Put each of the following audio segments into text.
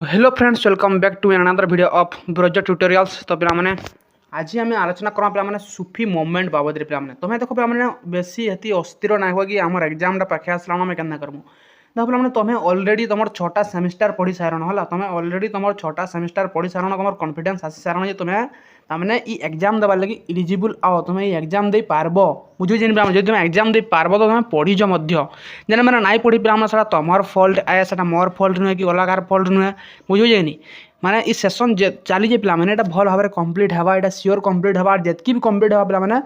Hello friends, welcome back to another video of bros tutorials. तो पे आज आम आलोचना करा पे सुफी मोमेंट बाबद पे तुम्हें देखो पे बेसी ये अस्थिर ना हुआ कि आम एग्जाम पाखे आसला आम के करमु देखो पे तुम्हें ऑलरेडी तुम 6टा सेमिस्टर पढ़ी सारण है तुम्हें ऑलरेडी तुम 6टा सेमिस्टर पढ़ी सारण तुम कॉन्फिडेंस आसी सारण जे तुम्हें तमें एग्जाम देवार लगे इलिजिबल आओ तुम्हें एग्जाम दे पारब बुझे जो तुम एग्जाम दे पारब तो तुम्हें पढ़ीच जेने मैंने नाई पढ़ी पे से तुम फल्ट आए से मोर फल्ट नुहे कि अलग कार फल्ट नुहे बुझे माने इस सेसन चली पे मैंने भल भाव में कम्प्लीट हवा यहाँ सियोर कम्प्लीट हवा जितकी भी कम्प्लीट हवा पे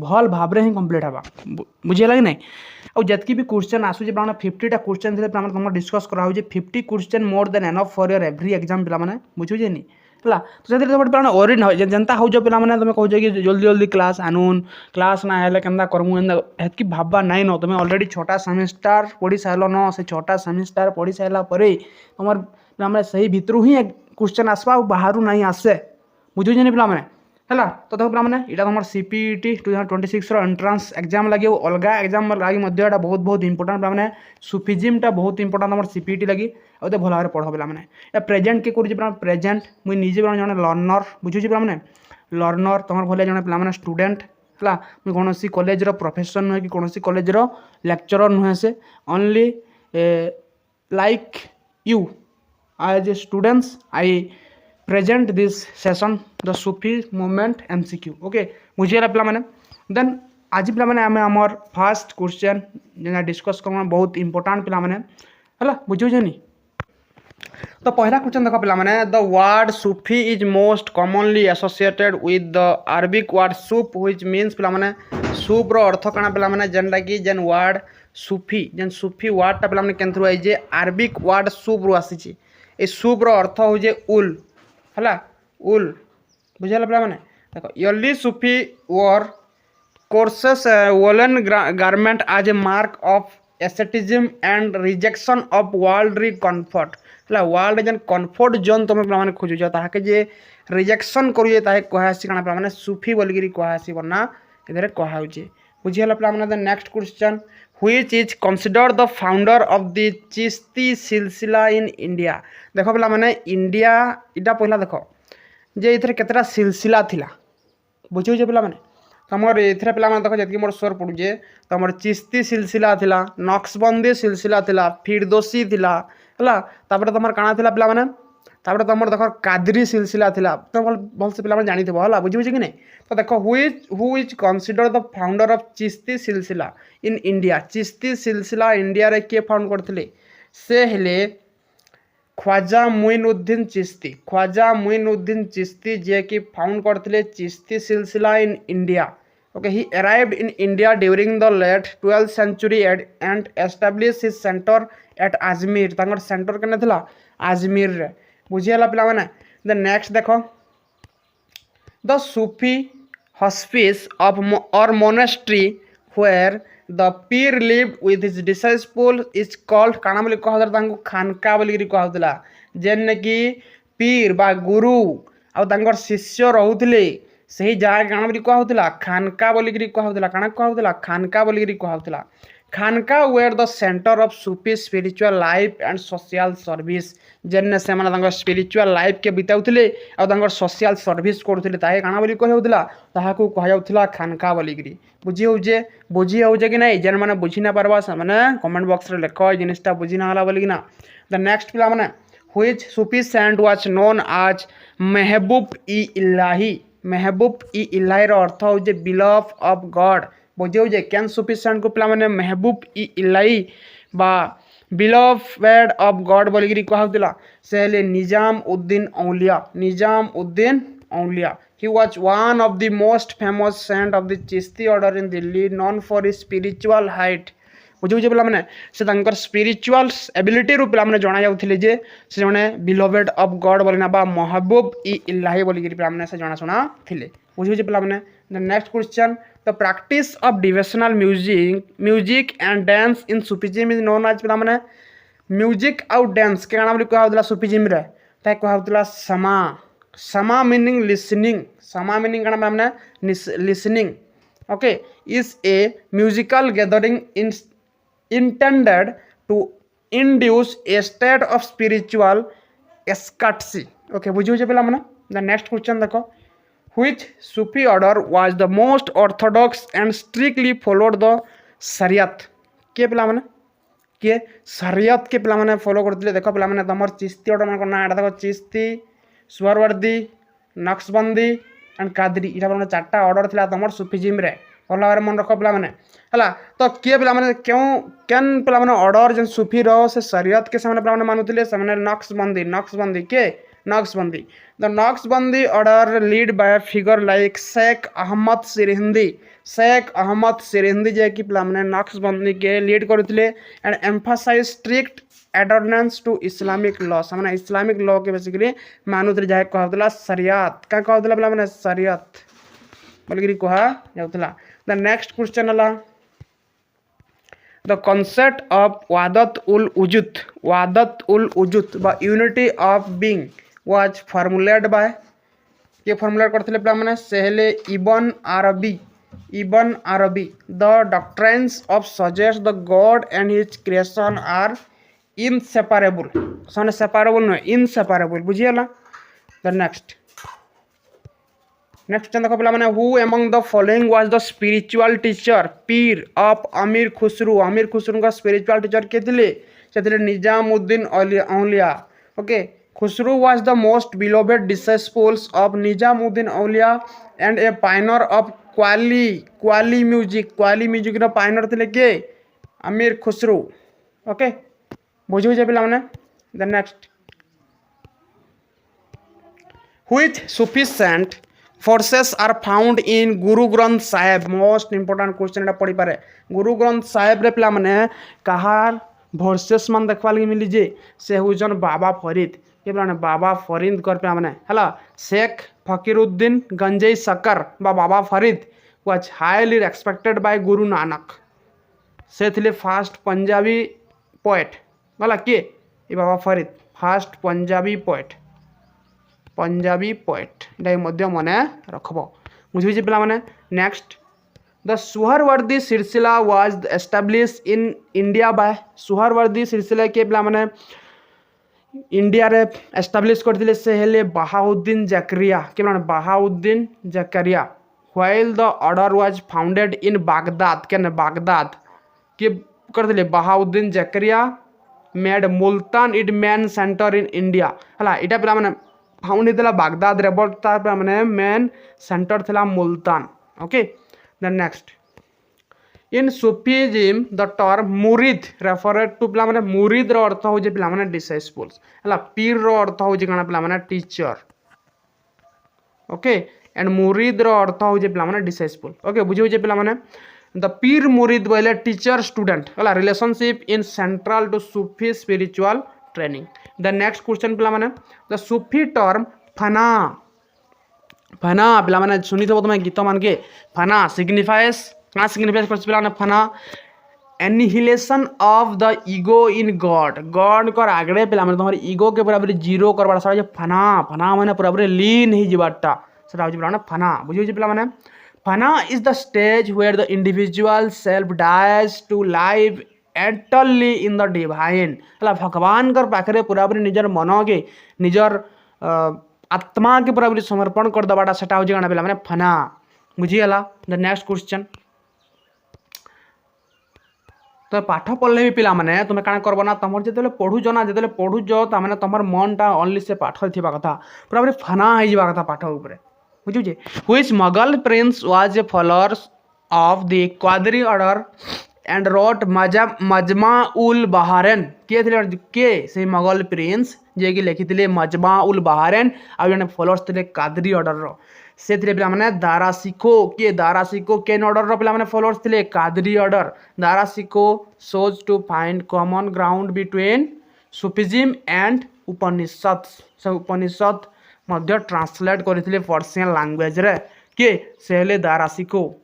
भल भाव में ही कम्प्लीट हवा बुझेगा कि नहीं और जितकी भी क्वेश्चन आसूँ पे 50टा क्वेश्चन थे तुम डिस्कस कराऊँ 50 question more than enough for your every exam पे बुझे है तो से पे ओरी न जनता हो पे तुम कह कि जल्दी जल्दी क्लास आनुन क्लास ना हेल्ले के करमु हेतकी भाबा नाइन न तुम ऑलरेडी 6टा सेमिस्टर पढ़ी सार न से 6टा सेमिस्टर पढ़ी सारापर तुम पे सही भितर ही क्वेश्चन आसवा बाहर ना आसे बुझे पे है तो देखो पे यहाँ तुम सीपीटी 2026 एंट्रांस एग्जाम लगे अलग एग्जाम लगे बहुत बहुत इंपोर्टाट पे सुफिजिमटा बहुत इंपोर्टाट तुम सीपीटी लगी और भल भाव पढ़ पे प्रेजेंट किए कर प्रेजेंट मुझे निजे जन लर्नर बुझे पे लर्नर तुम भले जन पे स्टूडेंट है मुझे कौन कॉलेज प्रोफेसर नुहे कि कौन कॉलेज लेक्चरर नुहे से only like you as a students I present this session the Sufi movement MCQ okay बुझीगला पे देन आज पे आमर फास्ट क्वेश्चन डिस्कस करना बहुत इंपोर्टाट पे बुझे तो पहला क्वेश्चन देखो पे the word Sufi is most commonly associated with the Arabic word soup which means पे सूप रो अर्थ कण पे जेनटा कि जेन वर्ड सुफी जेन सुफी वर्डटा पे केंद्र आई जे अरबिक वर्ड सूप रु आसी ए सूप रो अर्थ हो उल है उल बुझेगा पे देखो early Sufi wore coarse woollen garment as a mark of asceticism and rejection of world comfort है वर्ल्ड जेन कम्फर्ट जोन तुम पे खोजुच ताके जे रिजेक्शन करुए कहसी कण पे सुफी बोलिकी कहसी वरना इधर कहुचे बुझीगला पे next question which is considered the founder of the Chishti silsila in India देखो पे इंडिया इटा पहला देख जे इधर केतटा सिलसिला थिला बुझे पे तुमर ये पे देख जी मोर स्वर पड़ुचे तुम चिश्ती सिलसिला थिला नक्शबंदी सिलसिला थिला फिरदोसी थिला है तुम काଣା थिला पे तापर तुम देख कादरी सिलसिला थिला तुम भलसे पे जानी है बुझे कि नहीं तो देख who is consider the founder of Chishti silsila in India Chishti सिलसिला इंडिया रे किए फाउंड करथिले से हेले ख्वाजा मुइनुद्दीन चिश्ती जे कि फाउंड करथिले Chishti silsila in India okay he arrived in India during the late 12th century and establish his centre at Ajmer तांगर सेंटर केने थिला अजमेर रे बुझीगला पे द नेक्स्ट देखो the Sufi hospice of or monastery where the pir live with his disciple is called काना बोली कहला खानका बोली कहला जेन कि पीर बा गुरु आर शिष्य रोले से ही जगह काना बोली कहला खानका बोली कहला काना कहला खानका बोली कहला khanqah where the centre of Sufi spiritual life and social service जेन से स्पिरिचुअल लाइफ के बिताउले और सोशल सर्विस करुले काना बोली कहला खानका बोलिकी बुझी होजे कि नहीं जेन मैंने बुझी ना पार्बा से कमेंट बॉक्स रे लिख जिनटा बुझी ना बोलिकिना द नेक्स्ट पिला माने which Sufi saint was known as Mehboob e Ilahi रो अर्थ हो बिलव ऑफ गॉड बुझे कैन सूफी सेंट को पे महबूब ई इलाही बा बिलवेड ऑफ गॉड बोलिकी कहला से निजाम उद्दीन औलिया he was one of the most famous saint of the Chishti order in Delhi known for his spiritual height बुझे पे से स्पिरिचुअल एबिलिटी रू पे जना जाऊे जे से जड़े बिलोवेड ऑफ गॉड बोलना बा महबूब ई इलाही बोलिकी पे से जनाशुना थे बुझे पे next question the practice of devotional music and dance in Sufism is known as पे म्यूजिक आउ डांस के गाना बोली कहला सुफिज्म रे कहला समा मीनिंग कण listening okay is a musical gathering intended to induce a state of spiritual ecstasy. Okay बुझे पे द नेक्स्ट क्वेश्चन देखो, which Sufi order was the most orthodox and strictly followed the Shariat. किए पे किए शरियत के पे फॉलो करते देख पे तुम चिश्ती ऑर्डर मान ना एटा देख चिश्ती, सुहरवर्दी, नक्शबंदी एंड कादरी यहाँ चार्टा ऑर्डर था तुम सुफिजिम रे भल भाव मन रख पे तो किए पे क्यों केन पे ऑर्डर जेन सुफी रो से शरीयत के पे मानुले से नक्शबंदी नक्शबंदी के Naqshbandi the Naqshbandi order lead by figure like Sheikh Ahmad Sirhindi. Sheikh Ahmad Sirhindi जे कि पे नक्शबंदी के लीड करते and emphasize strict adherence to Islamic law से इस्लामिक लॉ के बेसिकली मानुले जहाँ कहला शरियत क्या कहला पे शरियत बोलिक कह। द नेक्स्ट क्वेश्चन है the concept of Wahdat ul Wujud बा unity of being was formulate by के फॉर्मुलेट करथिले पे सेहले इबन अरबी the doctrines of suggest the God and his creation are inseparable सामने सेपरेबल नुहे इनसेपरेबल बुझीगला। द नेक्स्ट देखो पे who among the following was the spiritual teacher pir of Amir Khusrau. Amir Khusrau का स्पिरिचुअल टीचर के थे Nizamuddin Auliya. Okay Khusrau was the most beloved disciples of Nizamuddin Auliya and a pioneer of qawwali music रो pioneer थे के अमीर खुसरू। ओके बुझे पे the next which sufficient forces are found in Guru Granth Saheb. Most important question एटा पढ़ी पारे गुरु ग्रंथ साहेब रे पिला माने कहार फोर्सेस मान देखवा लगी मिली जे से हुजन बाबा फरीद के पिला बाबा फरीद कर पे माने हला Sheikh Fariduddin Ganje Shakar Baba Farid was highly respected by Guru Nanak. से थिले फास्ट पंजाबी पोएट गला के बाबा फरीद फास्ट पंजाबी पोएट ये मन रखब बुझे पे। Next the Suhrawardi silsila was establish in India by Suhrawardi silsila के पे इंडिया रे एस्टाब्लिश करथिले से हेले बहाउद्दीन जकरिया के Bahauddin Zakariya while the order was founded in Baghdad के बागदाद के करथिले Bahauddin Zakariya made Multan it main centre in India हला इटा पे फाउंड होता बागदाद रे बट तार मेन सेंटर था Multan. Okay the next in Sufism the term murid referred to पे मुरीद रो अर्थ हो पे डिसाइपल्स है पीर रो अर्थ हो पे टीचर। ओके एंड मुरीद रो अर्थ हो पे डिसाइपल। ओके बुझे पे द पीर मुरीद बोले टीचर स्टूडेंट है relationship in central to Sufi spiritual training. The next question पे द सूफी टर्म फना पे शुनी थे तुम गीत मान के फना सिग्निफाइज क्या सिग्निफाइज कर fana annihilation of the ego in God कर आगड़े पे तुम ईगो के पूरा जीरो करवा फना फना मैंने पूरा लीन ही जीवाटा से फना बुझे पे fana is the stage where the individual self dies to live utterly in the divine है भगवान कर पाखे पूरा निजर मन के निजर आत्मा के पूरा समर्पण कर दबाटा सेटा हो गाना पे फना बुझीगला। द नेक्स्ट क्वेश्चन तो पाठ पढ़ले भी पिला माने तुम क्या करब ना तुम जो पढ़ुच ना जो पढ़ुच तमें तुम मनटा ओनली से पाठ थी कथा पूरा फना हो कथा पाठ उपर बुझे। Which Mughal prince was a follower of the Qadri order and wrote Majma ul बहारेन के से मुगल प्रिंस जे कि लिखी मजमा उल बहारेन आ जने फॉलोअर्स थे कादरी ऑर्डर रो से पे दारासिको के ऑर्डर रो पे फॉलोअर्स थे Qadri order Darashikoh sought to find common ground between Sufism and Upanishad से उपनिषद मध्य ट्रांसलेट करते पर्शियन लैंग्वेज रे के से हेले Darashikoh.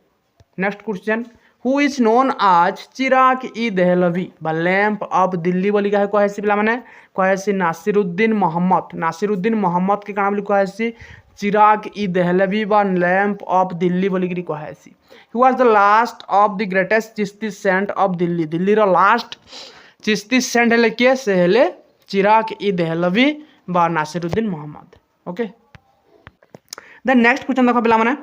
Next question who is known as Chirag e Dehlavi बा लैंप ऑफ दिल्ली बोली कहसी पे कहसी नासिरुद्दीन मोहम्मद के काना बोली कहसी चिराग इ देहलवी बा लैंप ऑफ दिल्ली बोली कहसी। He was the last of the greatest Chishti saint of Delhi रो लास्ट चिश्ती सेंट हेले के से हेले चिराग इ देहलवी बा Nasiruddin Mohammad. Okay then next question देखो पिला माने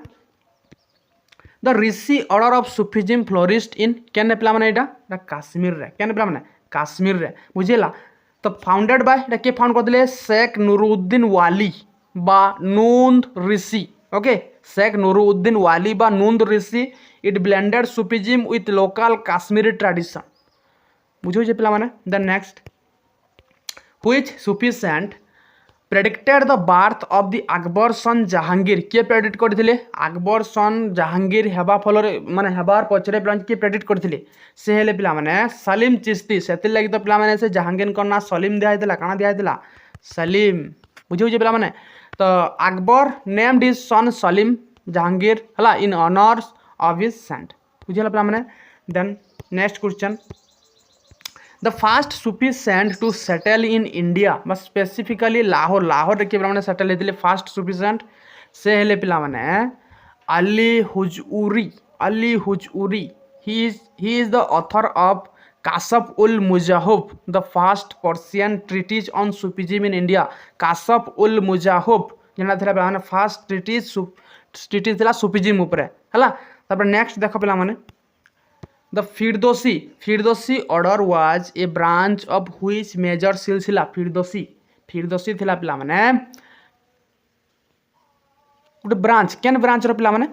the Rishi order of Sufism flourished in केन पिला माने एटा काश्मीर रे केन पिला माने काश्मीर रे बुझिला तो फाउंडेड बाय एटा के फाउंड करदिले शेख नूरुद्दीन वाली बा नूंद ऋषि। ओके शेख नूरुद्दीन वाली बा Nund Rishi it blended Sufism with local Kashmiri tradition बुझो जे पिला माने। Then next which Sufi saint predicted the birth of the Akbar son Jahangir किए प्रेडिक्ट करथिले अकबर सन जहांगीर हेबा फलरे माने हेबार पछरे प्लान किए प्रेडिक्ट करथिले से हेले पिला माने सलीम चिश्ती सेति लागि तो पिला माने से जहांगीर को ना सलीम दिया हैतला काना दिया हैतला सलीम बुझियो जे पिला माने तो Akbar named his son Salim Jahangir हला in honours of his saint बुझिला पिला माने। Then next question the first Sufi saint to settle in India बस स्पेसिफिकली लाहौर लाहौर रे के पिला माने सेटल हेतिले फास्ट सूफी सेंट से हेले पिला माने Ali Hujwiri he is the author of Kashf ul Mahjub the first Persian treatise on Sufism in India Kashf ul Mahjub जेना थिला पिला माने फर्स्ट ट्रीटीज थिला सूफिज्म ऊपर हला। तापर नेक्स्ट देखो पिला माने the फिरदोसी order was a branch of which major सिलसिला फिरदोसी थिला पिला माने गोटे ब्रांच केन ब्रांच रो पिला माने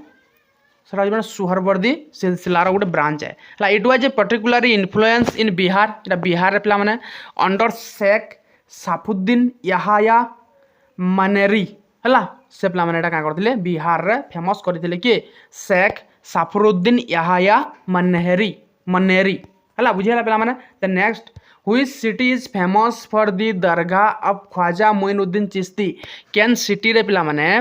सरा जने सुहरवर्दी सिलसिला रो गोटे ब्रांच है ला it was a particularly influence in Bihar एटा बिहार रे पिला माने अंडर शेख साफुद्दीन याहया मनेरी हला से पिला माने एटा का करथिले बिहार रे फेमस करथिले कि शेख साफरुद्दीन याहया मन्नेरी हला बुझिला पिला माने। The next which city is famous for the dargah of Khwaja Moinuddin Chishti केन सिटी रे पिला माने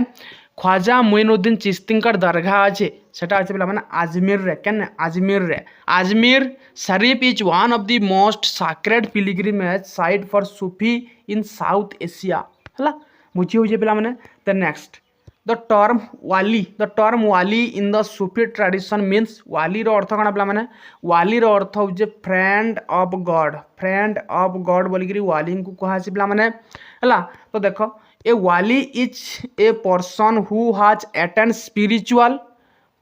ख्वाजा मोइनुद्दीन चिश्तींकर दरगाह अछि सेटा अछि पिला माने अजमेर रे केन Ajmer Sharif is one of the most sacred pilgrimage site for Sufi in South Asia हला बुझियो जे पिला माने। द नेक्स्ट द टर्म वाली in the Sufi tradition means वाली रो अर्थ कणा पिला माने वाली रो अर्थ हो जे फ्रेंड ऑफ गॉड बोली करी वाली को कहा छै पिला माने हला। तो देखो a wali is a person who has attend spiritual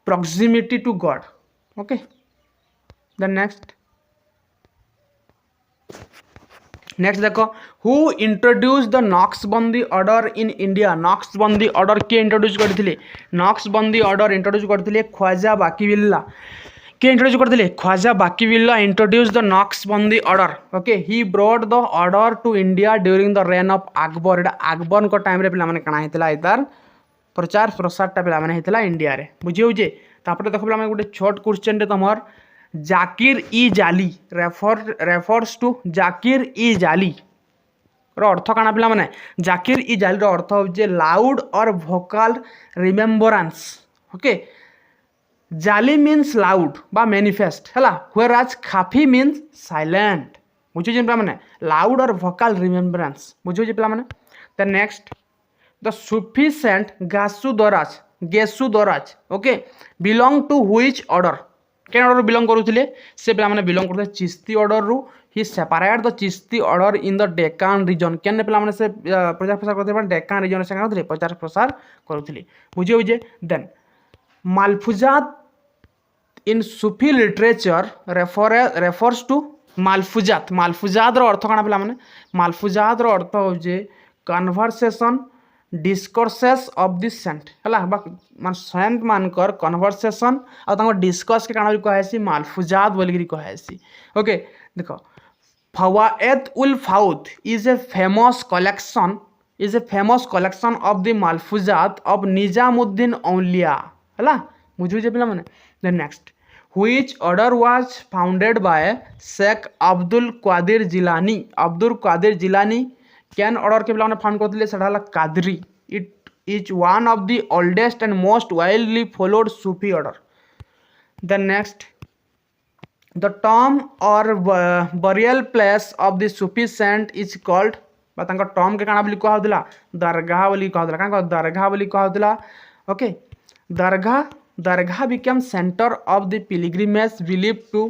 proximity to God. Okay the next देखो who introduce the Naqshbandi order in India Naqshbandi order के इंट्रोड्यूस करथिले नक्शबंदी ऑर्डर इंट्रोड्यूस करथिले ख्वाजा बाकीबिल्ला के इंट्रोड्यूस करथिले Khwaja Baqibillah introduce the Naqshbandi order. Okay he brought the order to India during the reign of Akbar एटा अकबर को time रे पिला माने कणा हेतला इतार प्रचार प्रसार टा पिला माने हेतला इंडिया रे बुझियो जे। तापर देखो पिला माने गोटे छोट क्वेश्चन रे तमर जाकिर ई जाली रेफर्स टू जाकिर ई जाली रो अर्थ काना पिला माने जाकिर ई जाली रो अर्थ हो जे लाउड और वोकल रिमेम्बरेंस। ओके जाली मीन्स लाउड बा मैनिफेस्ट हला व्हेयर एज खाफी मीन्स साइलेंट बुझो जे पिला माने लाउड और वोकल रिमेम्बरेंस बुझो जे पिला माने। The next the Sufi saint Gesu Daraz okay belong to which order केन ऑर्डर बिलोंग करुथिले से पिला माने बिलोंग करथे चिश्ती ऑर्डर रु he separate the Chishti order in the Deccan region केन पिला माने से प्रचार प्रसार करथे डेक्कन रीजन से करथे प्रचार प्रसार करुथिले बुझियो जे। Then Malfuzat in Sufi literature refers to Malfuzat रो अर्थ काना पिला माने मालफुजात रो अर्थ हो जे conversation discourses of the saint हला मान सेंट मानकर कन्वर्सेशन आ तांको डिस्कस के काना कहैसी मालफुजात बोलगिरी कहैसी। ओके देखो Fawaid ul Fuad is a famous collection of the Malfuzat of Nizamuddin Auliya हला बुझु जे पिला माने। The next which order was founded by Sheikh Abdul Qadir Jilani कैन ऑर्डर के पिला फाउंड करथिले सेटा हला Qadri it is one of the oldest and most widely followed Sufi order. The next the tomb or burial place of the Sufi saint is called बा तांका Tom के काना बोली कहउतला दरगाह बोली कहउतला का दरगाह बोली कहउतला। Okay dargah become centre of the pilgrimage believe to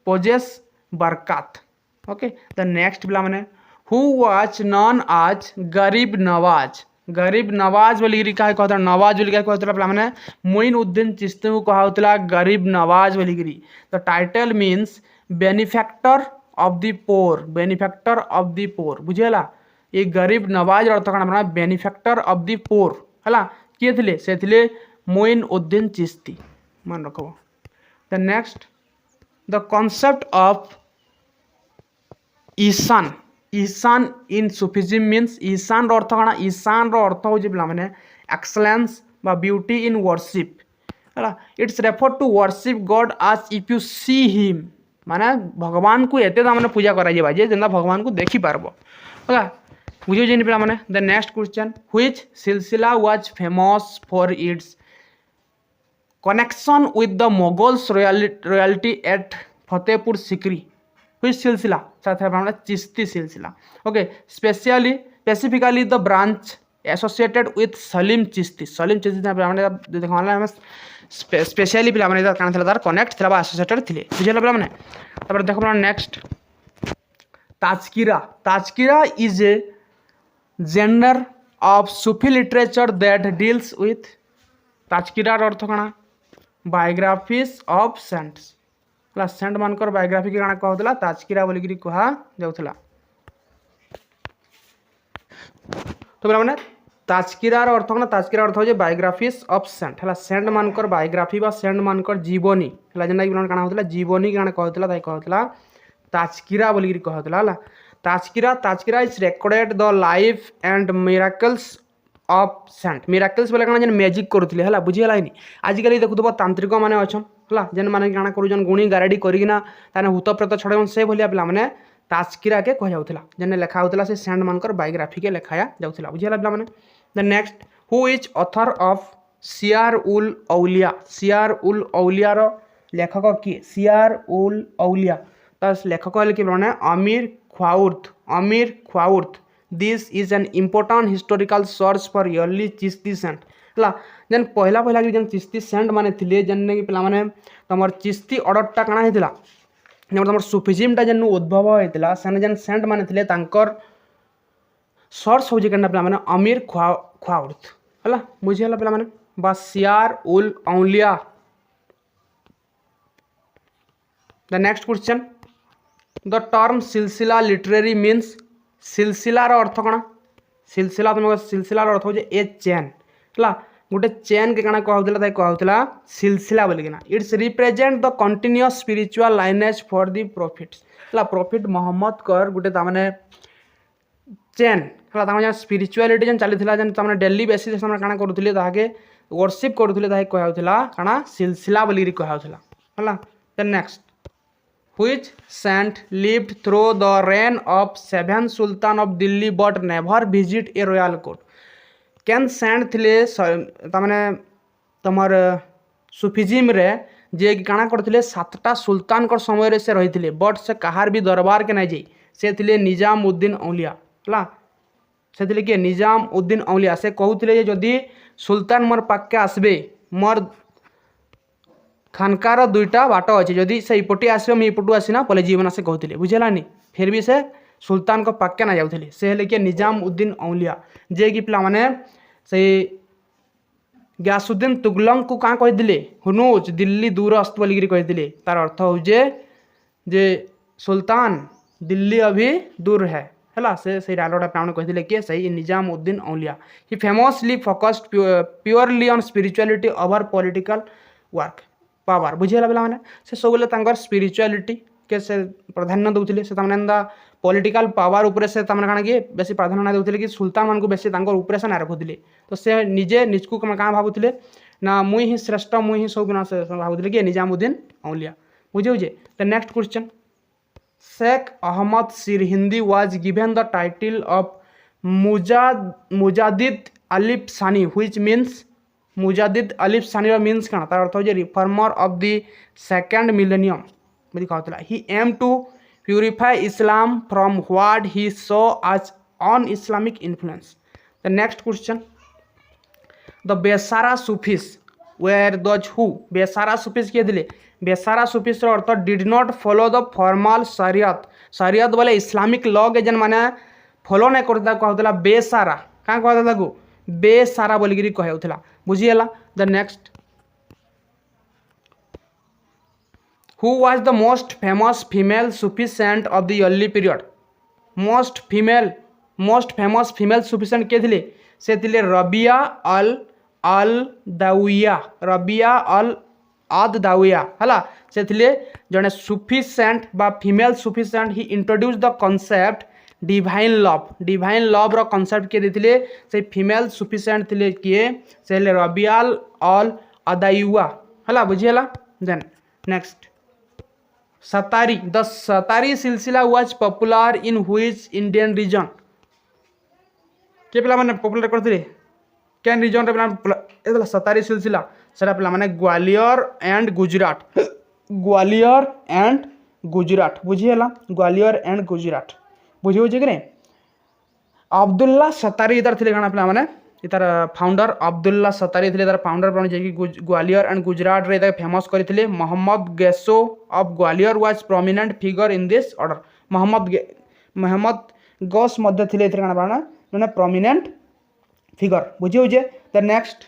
possess barakat. Okay the next पिला माने हु वाज नॉन आज गरीब नवाज। गरीब नवाज बोलिकी क्या कहता नवाज बोलिक क्या कहता पे मोइनुद्दीन चिश्ती को कहला गरीब नवाज बोलिकी। The title means benefactor of the poor. Benefactor of the poor बुझेला। ये गरीब नवाज अर्थ कण बेनिफैक्टर ऑफ द पोर है किए थे से थे मोइनुद्दीन चिश्ती मन रख। The next the concept of ihsan. Ihsan in Sufism means ihsan अर्थ कण ईशान अर्थ हो पे एक्सलेंस बा ब्यूटी इन वर्शिप है। It's refer to worship God as if you see him माने भगवान को एते मैंने पूजा करा जे जेनता भगवान को देखी पारबो है बुझे जे पे मैंने। The next question which silsila was famous for its connection with the Mughals royalty at Fatehpur Sikri. Which silsila Chishti silsila. Okay specifically the branch associated with Salim Chishti. Salim Chishti देखा स्पेशली पे तार कनेक्ट था एसोसिएटेड थे बुझे पे देख next tazkira. Tazkira is a genre of Sufi literature that deals with ताजकीरार अर्थ कण बायोग्राफीज ऑफ सेंट्स सेंट मानकर बायोग्राफी के कहला ताजकीरा बोलिकी कह जाऊला। तो मैंने ताजकीरार अर्थ कण ताजकीरा अर्थ हो बायोग्राफीज ऑफ सेंट है सेंट मानकर बायोग्राफी बा सेंट मानकर जीवनी है जेनटा कि कण होता जीवनी कहला ताजकीरा बोलिकी कहला। Tazkira tazkira is recorded the life and miracles of saint. Miracles बोले कण मैजिक करुले है बुझीगला नहीं। आजिकल देखुव तांत्रिक मैंने अच्छन है जेन मैंने काଣା करूछन गुणी गारेडी करिना ताने भूत प्रेत छड़न से भलिया पिला माने ताजकीरा के कह जाउथला जेने लेखा होतला से सेंट मानकर बायोग्राफी के लेखाया जाउथला बुझियला पिला माने। The next who is author of सियार उल औलिया। सियार उल औलिया रो लेखक किए सियार उल औलिया तस लेखक हले कि माने Amir Khurd. Amir Khurd this is an important historical source for early Chishti saint है जेन पहला पहला जेन चिश्ती सेंट माने थिले जेन कि पिला माने तमर चिश्ती ऑर्डरटा काଣା हेतिला जेन तमर सुफिज्मटा जेन उद्भव हेतिला सेन जेन सेंट माने थिले तांकर सोर्स हो जे केना पिला माने अमीर ख्वाउर्थ है बुझियला पिला माने बा Siyar ul Auliya. The next question the term silsila literary means सिलसिलार अर्थ कण सिलसिला तुम सिलसिलार अर्थ हो ए चेन है गोटे चेन के काଣା कहला सिलसिला बोलिकिना। It's represent the continuous spiritual lineage for the prophets है प्रॉफिट मोहम्मद कर गोटे तामाने चेन है तामाने स्पिरिचुअलिटी जेन चलीथिला जेन तामाने डेली बेसिस तामाने काଣା करूथिले ताके वर्शिप करूथिले ताके कहउथिला काଣା सिलसिला बोलिकी कहउथिला है। The next which saint lived through the reign of 7 sultan of Delhi but never visit a royal court। केन सेंट थिले तमाने तमर सुफिज्म रे जे काଣା करथिले 7टा सुल्तान कर समय रे से रहिथिले बट से कहार भी दरबार के नै जाई से थिले निजामुद्दीन औलिया हला से थिले के निजामुद्दीन औलिया से कहउथिले जे जदी सुल्तान मोर पाके आसबे मोर खानकार दुईटा बाट अच्छे जदि से इपटे आसो मुझे इपटू आसीना पहले जीवन से कहते बुझेलानी फिर भी से सुल्तान को पाके ना जाऊे से हेले कि निजामुद्दीन औलिया जे कि पिला माने से गयासुद्दीन तुगलक को क्या कहते हुनूज दिल्ली दूरस्थ बोलिकी कहते तार अर्थ हो जे सुल्तान दिल्ली अभी दूर है से डायलॉग पे कहते कि सही Nizamuddin Auliya he famously focused purely on spirituality over political work power बुझेगा पे मैंने से सब स्पिरिचुअलिटी के से प्राधान्य दूसरे से पॉलिटिकल पावर उपरे से काଣା कि बेसी प्राधान्य दूसरे कि सुल्तान मान को बेसी उपरे से ना रखुले तो से निजे निजकू क्या भावुले ना मुई ही श्रेष्ठ मुई ही सब भावुले कि निजामुद्दीन औलिया बुझे। The next question Sheikh Ahmad Sirhindi was given the title of Mujaddid Alf Sani which means मुजादिद Alf सानी मीन्स क्या तार अर्थ हो reformer of the second millennium में कहला he aim to purify Islam from what he saw as un-Islamic influence. The next question the Beshara Sufis were those who Beshara Sufis किए थे Beshara Sufis अर्थ did not follow the formal Sharia Sharia बोले Islamic law के जन माने follow नहीं करता कहला बेसारा क्या कहता बेसारा बोलिकी कहला बुझीगला। The next who was the most famous female Sufi saint of the early period most famous female Sufi saint के थिले से थिले रबिया अल दाविया रबिया अल आद दाविया हला से थिले जने सूफी सेंट बा female Sufi saint he introduce the concept divine love रो कॉन्सेप्ट के देथिले से फीमेल सूफी सेंट थिले किए से रबिया अल अदायुआ हला बुझियला। Then next Shattari the Shattari silsila was popular in which Indian region के पिला माने पॉपुलर करथिले केन रीजन रे पिला सतारी सिलसिला सेटा पिला माने ग्वालियर एंड गुजरात बुझियला ग्वालियर एंड गुजरात बुझियो जे कि अब्दुल्ला सतारी इधर थिले गाना पिला माने इतार फाउंडर अब्दुल्ला सतारी थे फाउंडर बन जे ग्वालियर एंड गुजरात रे फेमस करते। Muhammad Ghaus of Gwalior was prominent figure in this order Muhammad Ghaus मध्य थे मैंने प्रोमिनेंट फिगर बुझे जे। द नेक्स्ट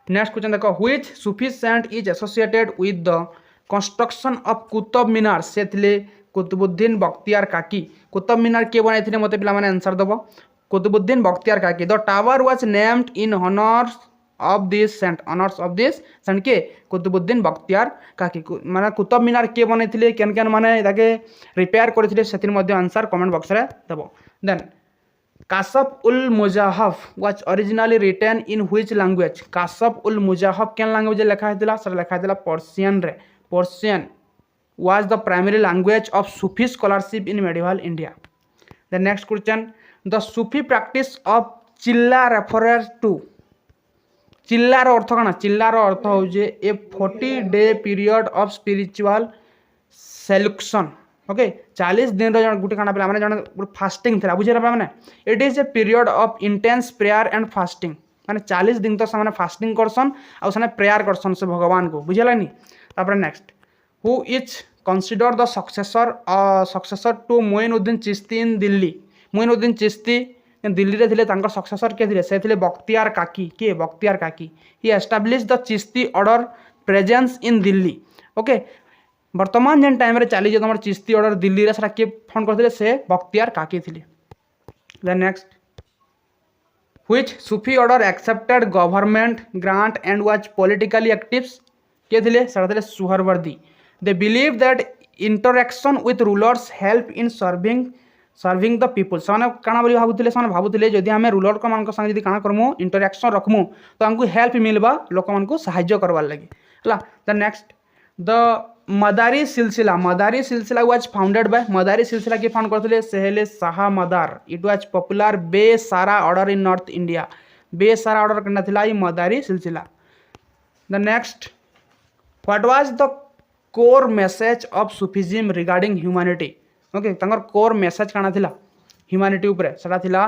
क्वेश्चन देखो which Sufi saint is associated with the construction of Qutub Minar से थे कुतुबुद्दीन बख्तियार काकी कुतुब मीनार किए बनाई मत पे आंसर दब Qutbuddin Bakhtiyar Kaki. The tower was named in honours of this saint के कुतुबुद्दीन बख्तियार काकी माने कुतुब मीनार किए बनाई केन केन माने ताके रिपेयर करथिले सेतिर मध्ये आंसर कमेंट बॉक्स रे दब। Then Kashf ul Mahjub was originally written in which language Kashf ul Mahjub केन लैंग्वेज लिखा हेतिला सर लिखा हेतिला पर्शियन रे Persian was the primary language of Sufi scholarship in medieval India. The next question, the Sufi practice of chilla refers to chilla रो अर्थ कना chilla रो अर्थ हो जे a 40-day period of spiritual seclusion okay 40 दिन रो गुटे कना पे माने जण fasting थिला बुझेरा माने it is a period of intense prayer and fasting माने 40 दिन तो सामने फास्टिंग करसन आ सामने प्रेयर करसन से भगवान को बुझेलानी। तापर next who is considered the successor to Moinuddin Chishti in Delhi Moinuddin Chishti Delhi रे थिले तांकर सक्सेसर के थिले से थिले बख्तियार काकी के Bakhtiyar Kaki he establish the Chishti order presence in Delhi okay वर्तमान जेन टाइम रे चली जे तमर चिश्ती ऑर्डर दिल्ली रे सरा के फोन करथिले से बख्तियार काकी थिले। The next which Sufi order accepted government grant and was politically active के थिले सरा थिले Suhrawardi. They believe that interaction with rulers help in serving the people से काना बोली भावुले जदि आम रूलर को मान संगे काना करमु इंटरेक्शन रखमु तो हमको हेल्प मिलबा लोक मान को सहाय्य करवार लगी है। द नेक्स्ट द मदारी सिलसिला वाज फाउंडेड बाय मदारी सिलसिला के फाउंड करथिले सेहले Shah Madar it was popular Beshara order in north India Beshara order करना थिला ई Madari silsila. The next what was the core message of Sufism regarding humanity okay तंगर कोर मेसेज काना थिला ह्यूमैनिटी ऊपर सेटा थिला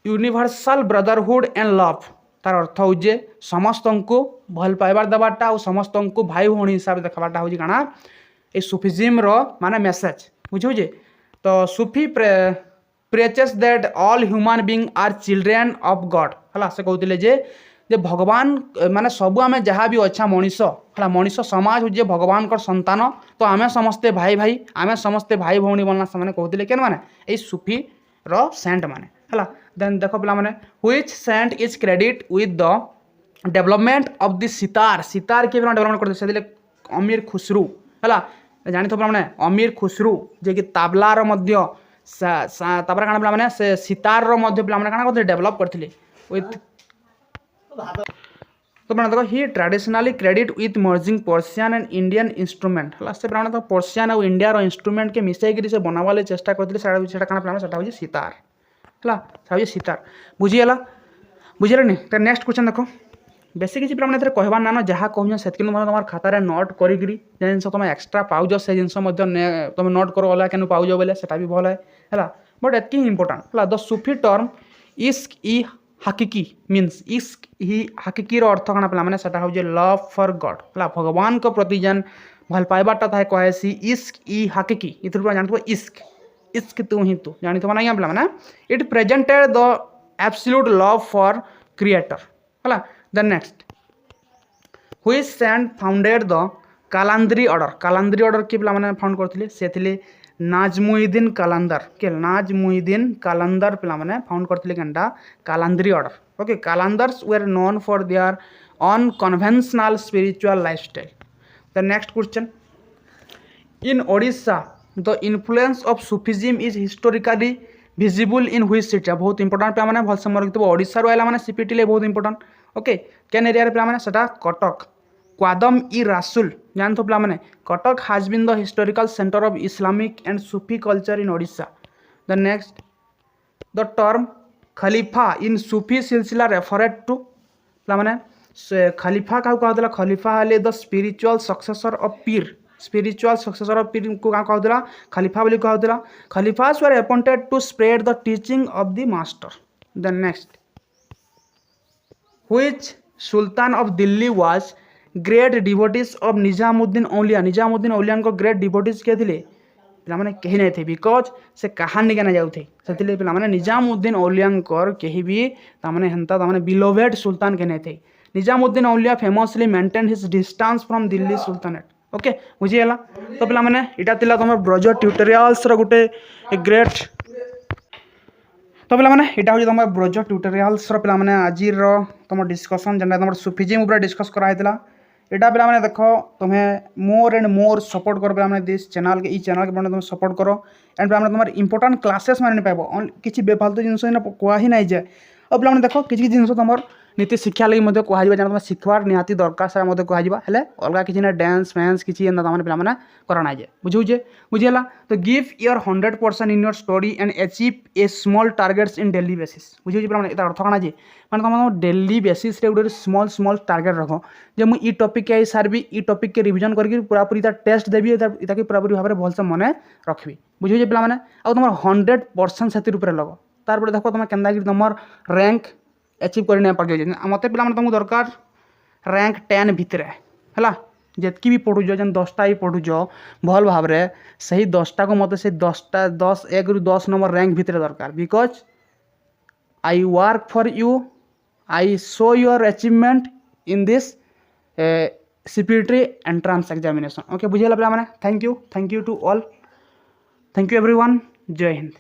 यूनिवर्सल ब्रदरहुड एंड लव तार अर्थ हो जे समस्त को भल पाइबार दबाटा और समस्त को भाई भौणी हिसाब से देखाबाटा हो काना ए सुफिज्म रो माने मेसेज बुझो जे। तो Sufi preaches that all human being are children of God हला से कहउतिले जे भगवान माने सबु आमे जहाँ भी अच्छा मनीष है मनीष समाज हो भगवान को संतान तो आमे समस्ते भाई भाई आमे समस्ते भाई भौणी बनना से कहते केन माने ए सुफी रो सेंट माने है। देन देखो पिला माने which saint is credit with the development of the sitar के डेवलपमेंट करते से अमीर खुसरू है जानी तो माने अमीर खुसरू जे कि ताबला रो मध्य तापर काना पिला माने से सितार रो मध्य पिला माने काना करते डेवलप करथिले विथ तो बना देखो he traditionally credit with merging Persian and Indian instrument है से बना तो पर्शियन और इंडिया रो इंस्ट्रूमेंट के मिसाई से बनावाले चेष्टा करते सेटा काना प्लान सेटा हो सितार है सितार बुझीगला बुझे तो नेक्स्ट क्वेश्चन देखो बेसी किसी प्लान कहबार नान जहाँ कहूँ से तुम खातार नोट करी जिन तुम एक्सट्रा पाउज से जिन तुम नोट कर अलग क्या पाउज बोले से भी भल है बट एतकी इंपोर्टाट है। द सुफी टर्म इश्क इ हाकिकी मीन्स इश्क ही हाकिकी अर्थ कण पे मैंने सेटा हो लव फॉर गॉड है भगवान को प्रति जेन भल पाइबाटा था कहेसी इश्क इ हाकिकी इथुर पूरा जानथबो इश्क इश्क तू ही तू जानथबो ना पिला माने it presented the absolute love for creator हला the next which saint founded the Qalandari order के पिला माने फाउंड करथिले से थिले नाजमुद्दीन कालांदर के नाजमुद्दीन कालांदर पिला माने फाउंड करथिले केनटा Qalandari order okay Qalandars were known for their unconventional spiritual lifestyle the next question in Odisha the influence of Sufism is historically visible in which city बहुत इंपोर्टेंट पे माने भलसे मन रखिथबो ओडिशा रो आइला माने सीपीटी ले बहुत इंपोर्टेंट ओके केन एरिया रे पे माने सेटा कटक क्वादम इ रासुल जानथो पिला माने Cuttack has been the historical centre of Islamic and Sufi culture in Odisha the next the term khalifa in Sufi silsila referred to पिला माने खलीफा का कहला खलीफा हले द स्पिरिचुअल सक्सेसर ऑफ पीर को का कहला खलीफा बोली कहला khalifas were appointed to spread the teaching of the master the next which sultan of Delhi was great devotees of Nizamuddin Auliya को ग्रेट डिवोटीज के थिले पिला माने कहि नै थे बिकॉज से कहानी के ना जाउ थे सेतिले पिला माने निजामुद्दीन औलिया कहि भी ता माने हंता ता माने बिलोवेड सुल्तान के नै थे Nizamuddin Auliya famously maintain his distance from Delhi sultanate okay बुझीगला तो पिला माने इटा तिला तुम ब्रज ट्यूटोरियल्स रो गुटे ग्रेट तो पिला माने इटा हो तुम ब्रज ट्यूटोरियल्स रो पिला माने आजिर रो तुम डिस्कशन जेंटा तुम सूफिज्म ऊपर डिस्कस करा हैतला एटा पिला माने देखो तुम्हें मोर एंड मोर सपोर्ट कर पिला माने दिस चैनल के ई चैनल के तुम सपोर्ट करो एंड पिला माने तुम इंपोर्टेंट क्लासेस माने पाइबो किछि बेफालतू जिंस ना कोआ ही नै जे अब पिला माने देखो किछि जिंस तुम नीति शिक्षा लगी मध्य कहवा जहाँ तुम शिखबार निहाती दरकार से मध्य कहवा हेले अलग किसी ना डांस फैंस किसी एंता तमाने पिला माने करना जे बुझीगला तो give your 100% in your story and achieve a small targets in daily basis बुझे पिला माने एता अर्थ काना जे माने तुम डेली बेसिस रे गुटे स्मॉल टारगेट रखो जे मु ई टॉपिक के सारबी ई टॉपिक के रिवीजन करके पूरा पूरी ता टेस्ट देबी ताकि पूरा पूरी भाव में भलसे मने रखबी बुझे पिला माने आ तुम 100% सेतिर ऊपर लगो तार पर देखो तुम केंदा कि तुम रैंक अचीव कर नहीं पार मत पे तुमको दरकार रैंक 10 भितर है जितकी भी पढ़ुज जेन 10टा भी पढ़ुज भल भाव में सही 10टा को मत से 10 1 रु 10 नंबर रैंक भितर दरकार because I work for you I show your achievement in this CPT entrance examination okay बुझेगा पे thank you to all thank you everyone जय हिंद।